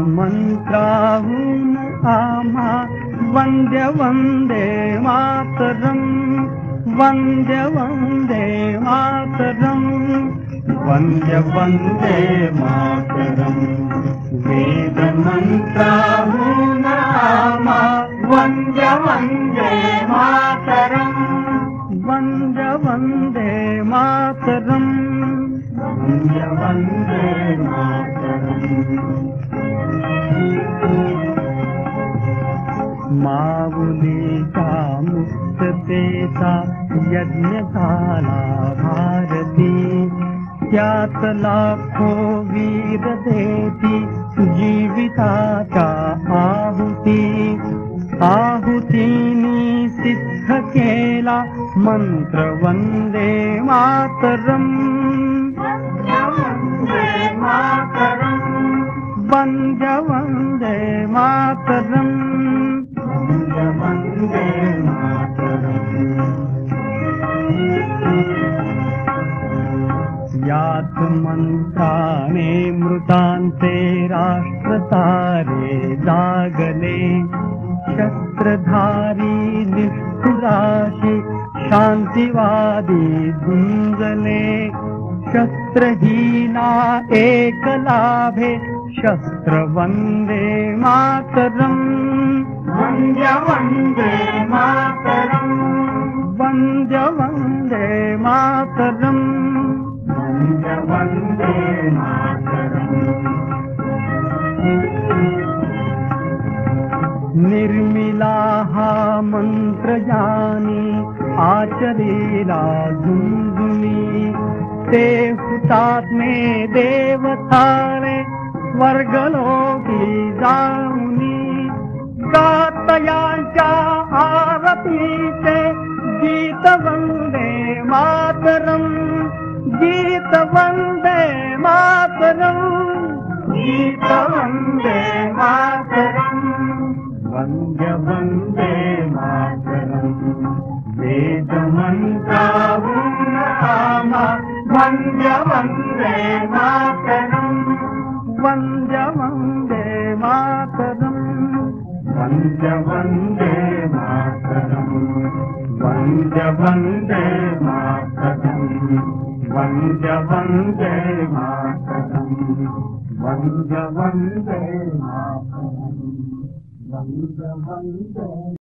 मंत्राहून आम्हा वंद्य वंदे मातरम, वंद्य वंदे मातरम, वंद्य वंदे मातरम। वेद मंत्राहून आम्हा वंद्य वंदे मातरम, वंद्य वंदे मातरम, वंद्य वंदे मातरम। माऊलीचा मुक्ततेचा यज्ञ झाला भारती, त्यात लाखो वीर देती जीविताच्या आहुती। आहुतीनी सिद्ध केला मंत्र वंदे मातरम, वंदे मातरम, वंदे वंदे मातरम, वंदे वंदे मातरम। यात मंत्राने मृतांचे राष्ट्र तारे जागले, शस्त्रधारी निष्ठुराशी शांतिवादी झुंजले। शस्त्रहीना एक लाभे शस्त्र वंदे मातरम, वंद्य वंदे मातरम, वंद्य वंदे मातरम, वंद्य वंदे मातरम। निर्मिला हा मंत्र ज्ञानी आचरेला झुंझुनी, ते हुतात्मे देवतारे स्वर्गलोकी जाऊनी। गातयांच्या आरतीचे गीत वंदे मातरम, गीत वंदे मातरम, गीत वंदे मातरम, वंद्य वंदे मातरम। वेद मंत्राहून आम्हा वंद्य वंदे मातरम, वंद्य वंदे मातरम, वंद्य वंदे मातरम, वंद्य वंदे मातरम, वंद्य वंदे मातरम, वंद्य वंदे मातरम, वंद्य वंदे।